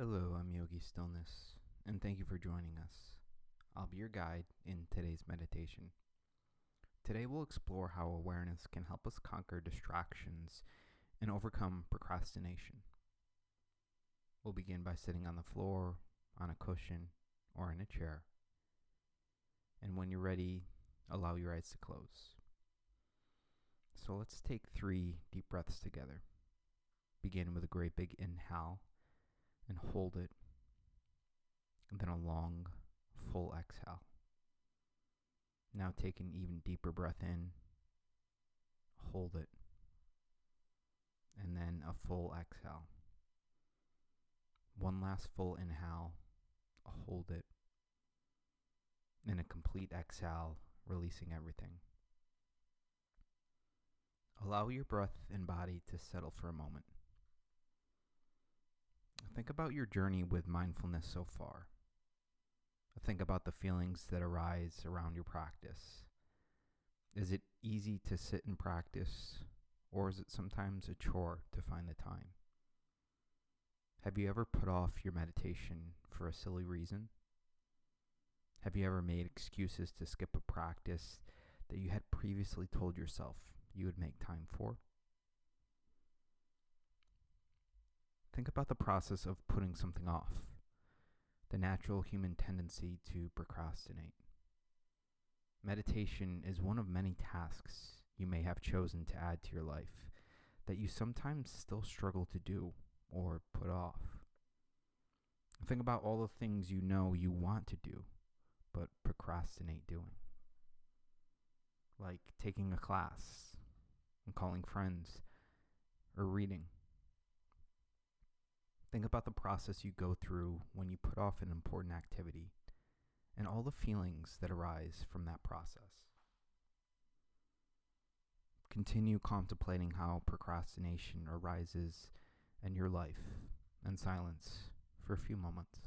Hello, I'm Yogi Stillness, and thank you for joining us. I'll be your guide in today's meditation. Today we'll explore how awareness can help us conquer distractions and overcome procrastination. We'll begin by sitting on the floor, on a cushion, or in a chair. And when you're ready, allow your eyes to close. So let's take 3 deep breaths together. Begin with a great big inhale and hold it, and then a long, full exhale. Now take an even deeper breath in, hold it, and then a full exhale. One last full inhale, hold it, and a complete exhale, releasing everything. Allow your breath and body to settle for a moment. Think about your journey with mindfulness so far. Think about the feelings that arise around your practice. Is it easy to sit and practice, or is it sometimes a chore to find the time? Have you ever put off your meditation for a silly reason? Have you ever made excuses to skip a practice that you had previously told yourself you would make time for? Think about the process of putting something off, the natural human tendency to procrastinate. Meditation is one of many tasks you may have chosen to add to your life that you sometimes still struggle to do or put off. Think about all the things you know you want to do, but procrastinate doing. Like taking a class, and calling friends, or reading. Think about the process you go through when you put off an important activity and all the feelings that arise from that process. Continue contemplating how procrastination arises in your life in silence for a few moments.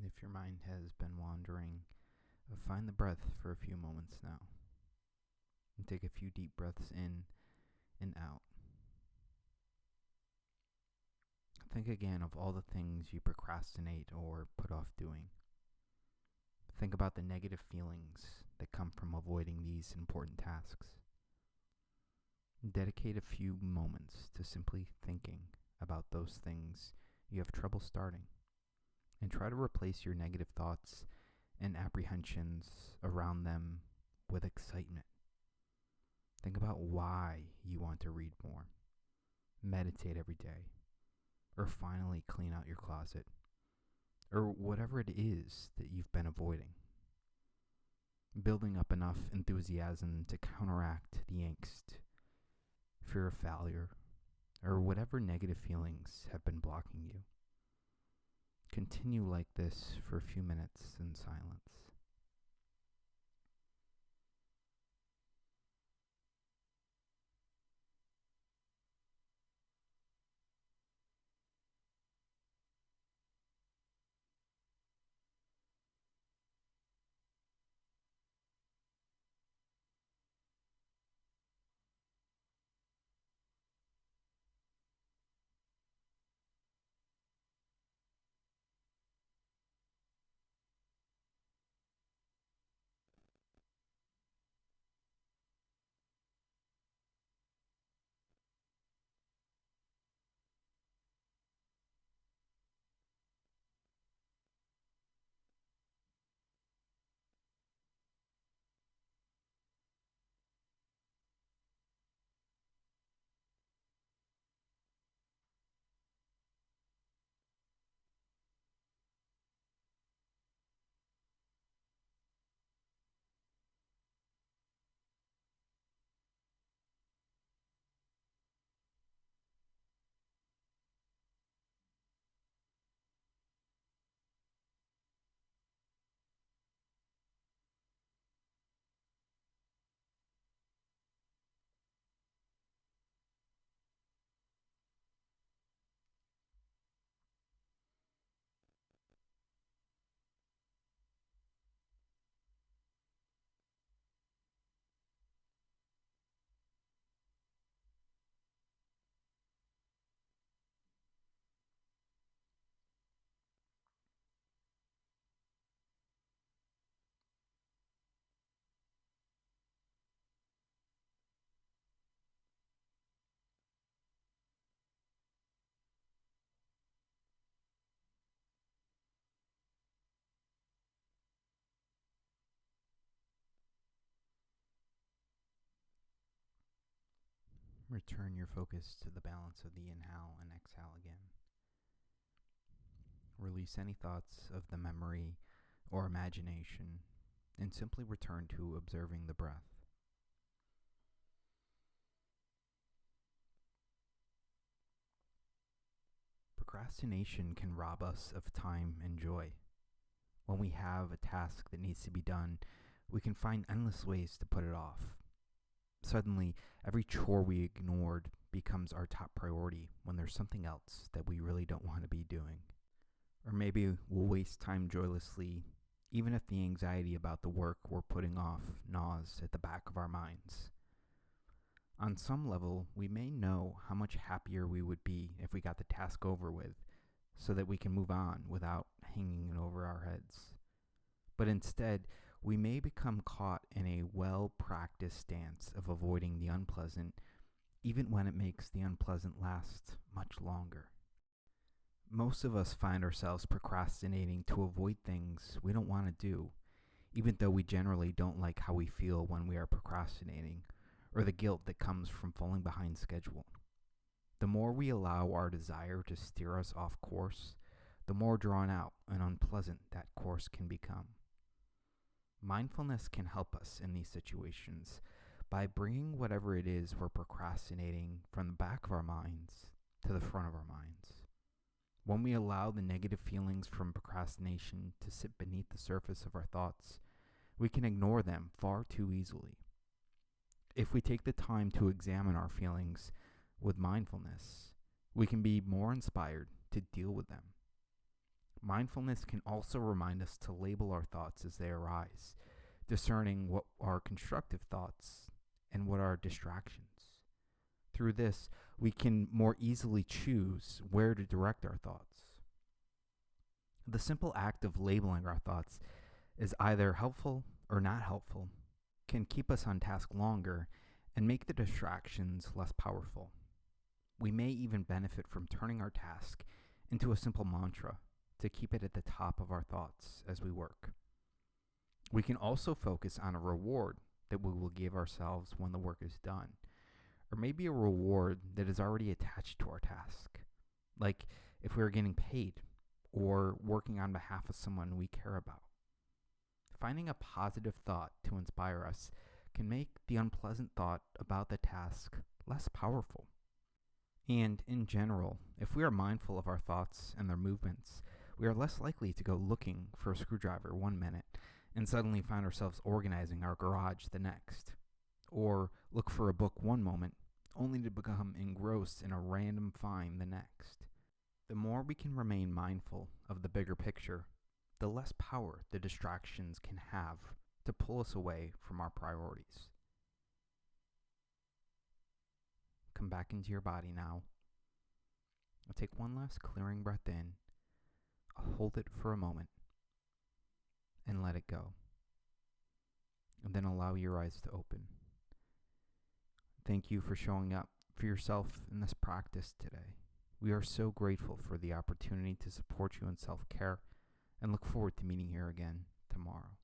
If your mind has been wandering, find the breath for a few moments now. And take a few deep breaths in and out. Think again of all the things you procrastinate or put off doing. Think about the negative feelings that come from avoiding these important tasks. Dedicate a few moments to simply thinking about those things you have trouble starting, and try to replace your negative thoughts and apprehensions around them with excitement. Think about why you want to read more, meditate every day, or finally clean out your closet, or whatever it is that you've been avoiding. Building up enough enthusiasm to counteract the angst, fear of failure, or whatever negative feelings have been blocking you. Continue like this for a few minutes in silence. Return your focus to the balance of the inhale and exhale again. Release any thoughts of the memory or imagination and simply return to observing the breath. Procrastination can rob us of time and joy. When we have a task that needs to be done, we can find endless ways to put it off. Suddenly, every chore we ignored becomes our top priority when there's something else that we really don't want to be doing. Or maybe we'll waste time joylessly, even if the anxiety about the work we're putting off gnaws at the back of our minds. On some level, we may know how much happier we would be if we got the task over with, so that we can move on without hanging it over our heads. But instead, we may become caught in a well-practiced stance of avoiding the unpleasant, even when it makes the unpleasant last much longer. Most of us find ourselves procrastinating to avoid things we don't want to do, even though we generally don't like how we feel when we are procrastinating, or the guilt that comes from falling behind schedule. The more we allow our desire to steer us off course, the more drawn out and unpleasant that course can become. Mindfulness can help us in these situations by bringing whatever it is we're procrastinating from the back of our minds to the front of our minds. When we allow the negative feelings from procrastination to sit beneath the surface of our thoughts, we can ignore them far too easily. If we take the time to examine our feelings with mindfulness, we can be more inspired to deal with them. Mindfulness can also remind us to label our thoughts as they arise, discerning what are constructive thoughts and what are distractions. Through this, we can more easily choose where to direct our thoughts. The simple act of labeling our thoughts as either helpful or not helpful can keep us on task longer and make the distractions less powerful. We may even benefit from turning our task into a simple mantra to keep it at the top of our thoughts as we work. We can also focus on a reward that we will give ourselves when the work is done, or maybe a reward that is already attached to our task, like if we are getting paid or working on behalf of someone we care about. Finding a positive thought to inspire us can make the unpleasant thought about the task less powerful. And in general, if we are mindful of our thoughts and their movements, we are less likely to go looking for a screwdriver one minute and suddenly find ourselves organizing our garage the next, or look for a book one moment only to become engrossed in a random find the next. The more we can remain mindful of the bigger picture, the less power the distractions can have to pull us away from our priorities. Come back into your body now. I'll take one last clearing breath in. I'll hold it for a moment and let it go. And then allow your eyes to open. Thank you for showing up for yourself in this practice today. We are so grateful for the opportunity to support you in self-care and look forward to meeting here again tomorrow.